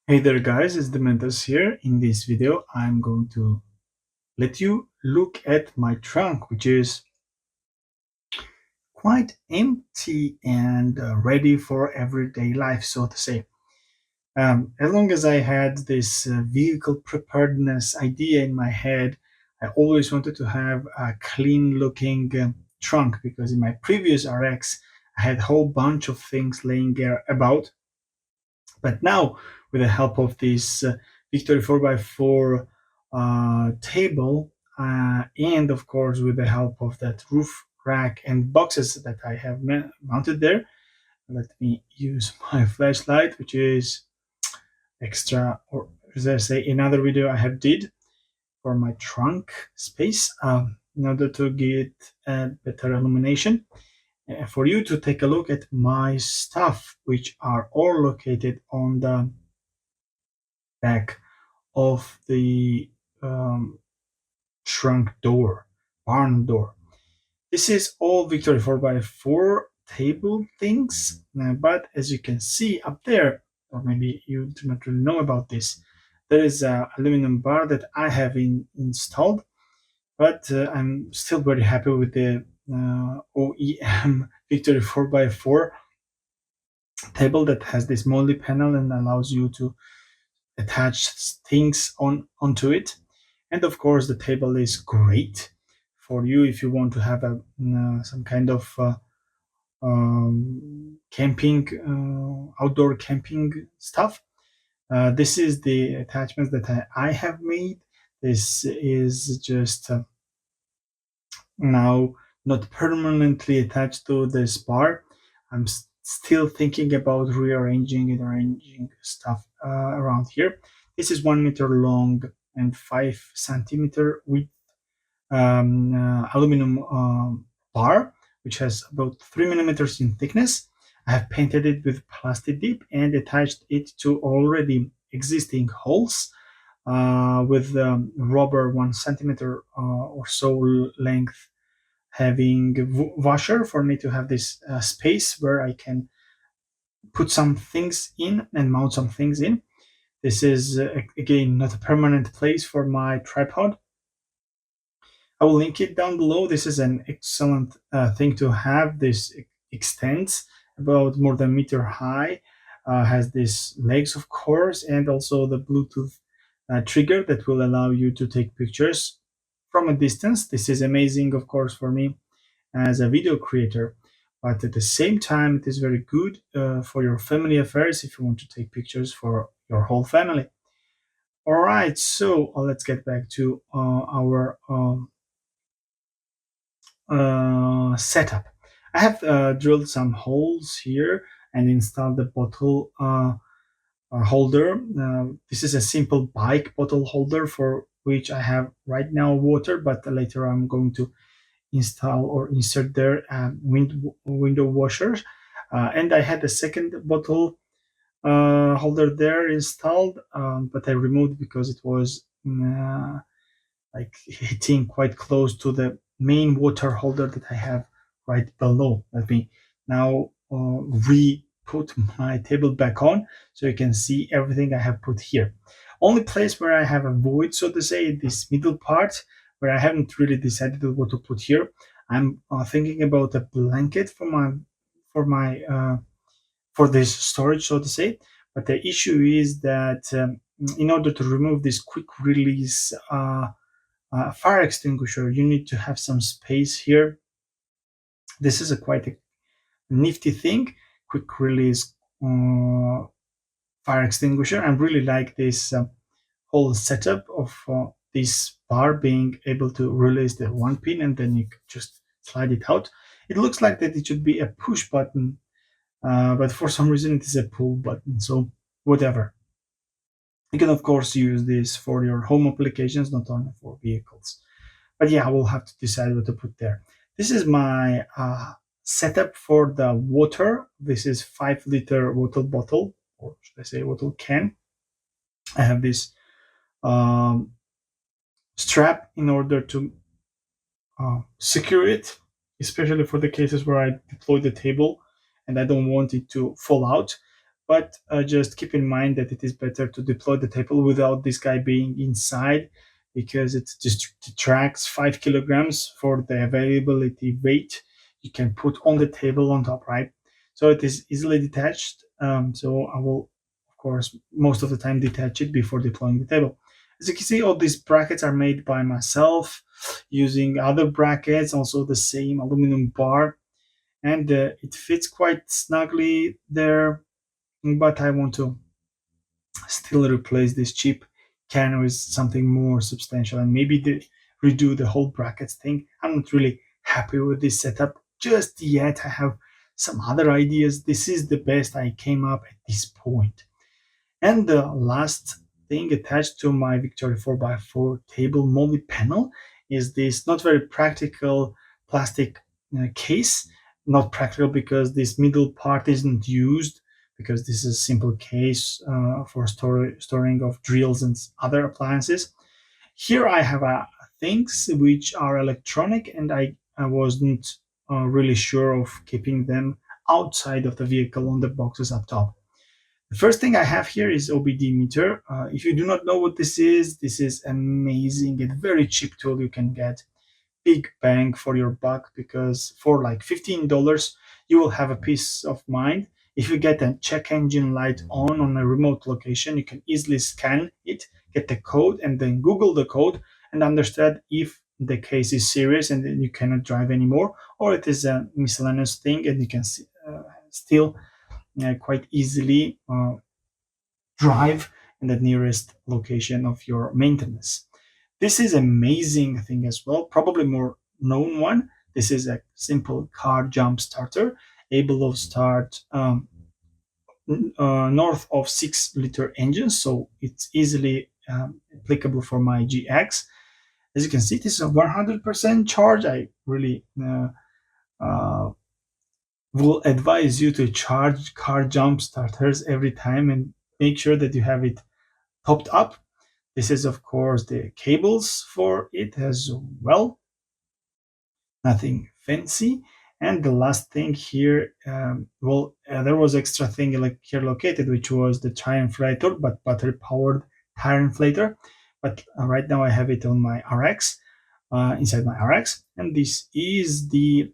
Hey there guys, it's Dementos here. In this video, I'm going to let you look at my trunk, which is quite empty and ready for everyday life, so to say. As long as I had this vehicle preparedness idea in my head, I always wanted to have a clean looking trunk because in my previous RX, I had a whole bunch of things laying there about. But now, with the help of this Victory 4x4 table, and of course, with the help of that roof rack and boxes that I have mounted there, let me use my flashlight, which is extra, or as I say, another video I have did for my trunk space in order to get better illumination. For you to take a look at my stuff, which are all located on the back of the um, trunk door, barn door. This is all Victory 4x4 table things, but as you can see up there, or maybe you do not really know about this, there is a aluminum bar that I have installed, but I'm still very happy with the OEM Victory 4x4 table that has this moldy panel and allows you to attach things onto it. And of course, the table is great for you if you want to have some kind of camping, outdoor camping stuff. This is the attachments that I have made. This is just now not permanently attached to this bar. I'm still thinking about rearranging and arranging stuff around here. This is 1 meter long and 5 centimeter width aluminum bar, which has about 3 millimeters in thickness. I have painted it with plastic dip and attached it to already existing holes with rubber 1 centimeter or so length, having washer for me to have this space where I can put some things in and mount some things in. This is again not a permanent place for my tripod. I will link it down below. This is an excellent thing to have. This extends about more than a meter high, has these legs, of course, and also the Bluetooth trigger that will allow you to take pictures from a distance. This is amazing, of course, for me as a video creator. But at the same time, it is very good for your family affairs if you want to take pictures for your whole family. All right, so let's get back to our setup. I have drilled some holes here and installed the bottle holder. This is a simple bike bottle holder for which I have right now water, but later I'm going to install or insert there window washers. And I had a second bottle holder there installed, but I removed because it was like hitting quite close to the main water holder that I have right below. Let me now re-put my table back on so you can see everything I have put here. Only place where I have a void, so to say, this middle part where I haven't really decided what to put here. I'm thinking about a blanket for my for this storage, so to say. But the issue is that in order to remove this quick release fire extinguisher, you need to have some space here. This is a quite a nifty thing, quick release fire extinguisher. I really like this whole setup of this bar being able to release the one pin and then you can just slide it out. It looks like that it should be a push button, but for some reason it is a pull button. So whatever. You can of course use this for your home applications, not only for vehicles. But yeah, I will have to decide what to put there. This is my setup for the water. This is 5 liter water bottle, or should I say water can. I have this um, strap in order to secure it, especially for the cases where I deploy the table and I don't want it to fall out. But just keep in mind that it is better to deploy the table without this guy being inside, because it just detracts 5 kilograms for the availability weight you can put on the table on top, right? So it is easily detached. So I will, of course, most of the time detach it before deploying the table. As you can see, all these brackets are made by myself using other brackets, also the same aluminum bar, and it fits quite snugly there. But I want to still replace this cheap can with something more substantial, and maybe redo the whole brackets thing. I'm not really happy with this setup just yet. I have some other ideas. This is the best I came up at this point. And the last thing attached to my Victoria 4x4 table molly panel is this not very practical plastic case. Not practical because this middle part isn't used, because this is a simple case for storing of drills and other appliances. Here I have things which are electronic, and I wasn't really sure of keeping them outside of the vehicle on the boxes up top. The first thing I have here is OBD meter. If you do not know what this is amazing and very cheap tool you can get. Big bang for your buck, because for like $15 you will have a peace of mind. If you get a check engine light on a remote location, you can easily scan it, get the code, and then Google the code and understand if the case is serious and then you cannot drive anymore, or it is a miscellaneous thing and you can still quite easily drive in the nearest location of your maintenance. This is amazing thing as well, probably more known one. This is a simple car jump starter, able to start north of 6-liter engines, so it's easily applicable for my GX. As you can see, this is a 100% charge. I really uh, will advise you to charge car jump starters every time and make sure that you have it topped up. This is, of course, the cables for it as well. Nothing fancy. And the last thing here, there was extra thing like here located, which was the tire inflator, but battery powered tire inflator. But right now I have it on my RX, inside my RX, and this is the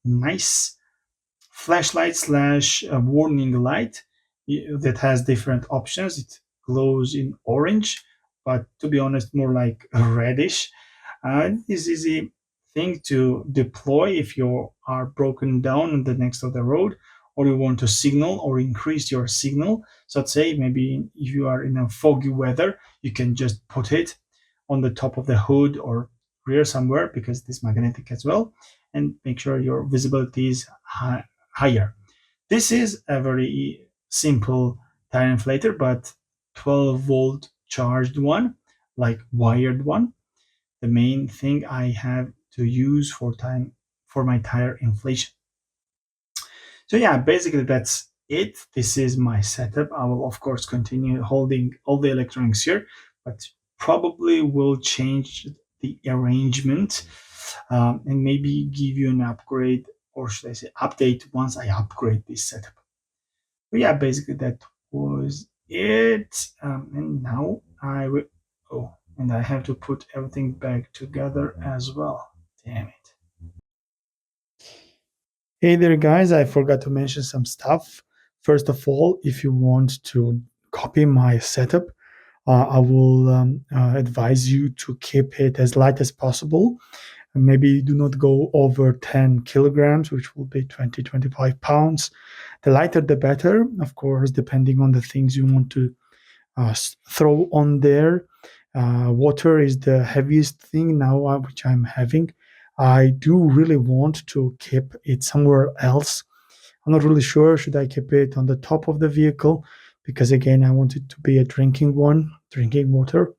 nice flashlight slash warning light that has different options. It glows in orange, but to be honest, more like reddish. This is a thing to deploy if you are broken down in the next of the road, or you want to signal or increase your signal. So let's say maybe if you are in a foggy weather, you can just put it on the top of the hood or rear somewhere, because it's magnetic as well, and make sure your visibility is higher. This is a very simple tire inflator, but 12-volt charged one, like wired one. The main thing I have to use for my tire inflation. So yeah, basically that's it. This is my setup. I will of course continue holding all the electronics here, but probably will change the arrangement, and maybe give you an upgrade, or should I say update, once I upgrade this setup. But yeah, basically that was it. And now I will. Oh, and I have to put everything back together as well. Damn it. Hey there, guys. I forgot to mention some stuff. First of all, if you want to copy my setup, I will advise you to keep it as light as possible. Maybe do not go over 10 kilograms, which will be 20-25 pounds. The lighter, the better, of course, depending on the things you want to throw on there. Water is the heaviest thing now, which I'm having. I do really want to keep it somewhere else. I'm not really sure should I keep it on the top of the vehicle, because again I want it to be a drinking one, drinking water.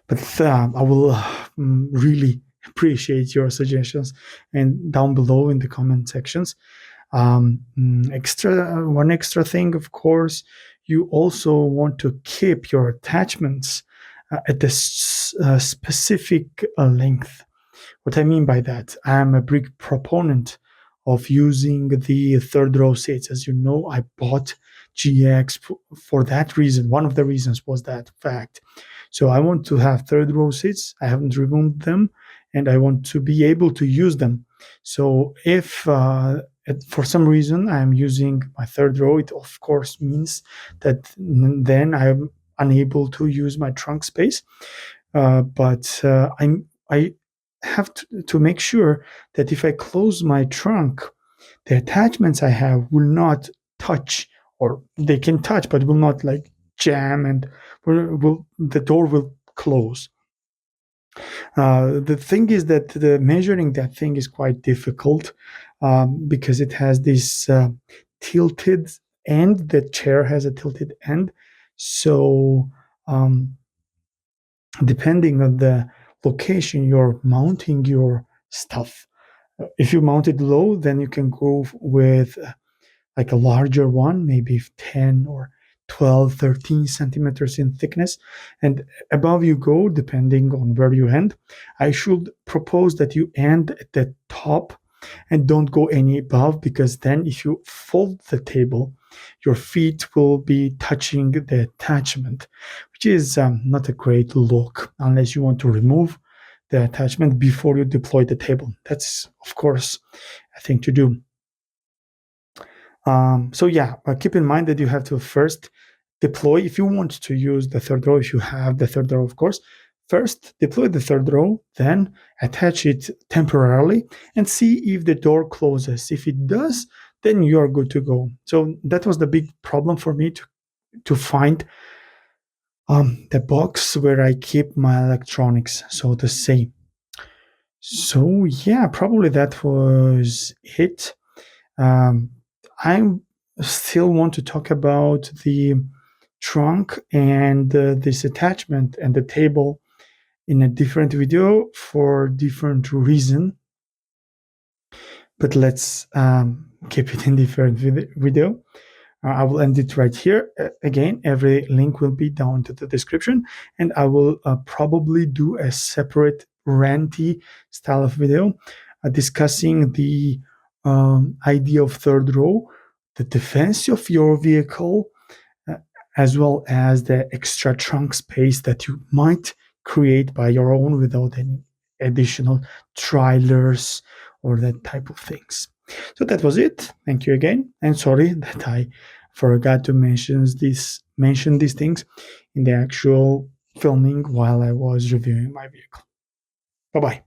But I will really appreciate your suggestions, and down below in the comment sections. One extra thing, of course, you also want to keep your attachments at the specific length. What I mean by that, I am a big proponent of using the third row seats. As you know, I bought GX for that reason. One of the reasons was that fact. So I want to have third row seats. I haven't removed them, and I want to be able to use them. So if for some reason I'm using my third row, it of course means that then I'm unable to use my trunk space. But I have to make sure that if I close my trunk, the attachments I have will not touch, or they can touch, but will not like jam, and the door will close. The thing is that the measuring that thing is quite difficult because it has this tilted end. The chair has a tilted end, so depending on the location you're mounting your stuff. If you mount it low, then you can go with like a larger one, maybe 10 or 12, 13 centimeters in thickness. And above you go, depending on where you end. I should propose that you end at the top and don't go any above, because then if you fold the table, your feet will be touching the attachment, which is not a great look unless you want to remove the attachment before you deploy the table. That's, of course, a thing to do. So yeah, keep in mind that you have to first deploy, if you want to use the third row, if you have the third row, of course, first deploy the third row, then attach it temporarily and see if the door closes. If it does, then you are good to go. So that was the big problem for me to find the box where I keep my electronics, so to say. So yeah, probably that was it. Um, I still want to talk about the trunk and this attachment and the table in a different video for different reason. But let's keep it in different video. I will end it right here. Again, every link will be down to the description, and I will probably do a separate ranty style of video discussing the idea of third row, the defense of your vehicle, uh, as well as the extra trunk space that you might create by your own without any additional trailers or that type of things. So that was it. Thank you again, and sorry that I forgot to mention these things in the actual filming while I was reviewing my vehicle. Bye bye.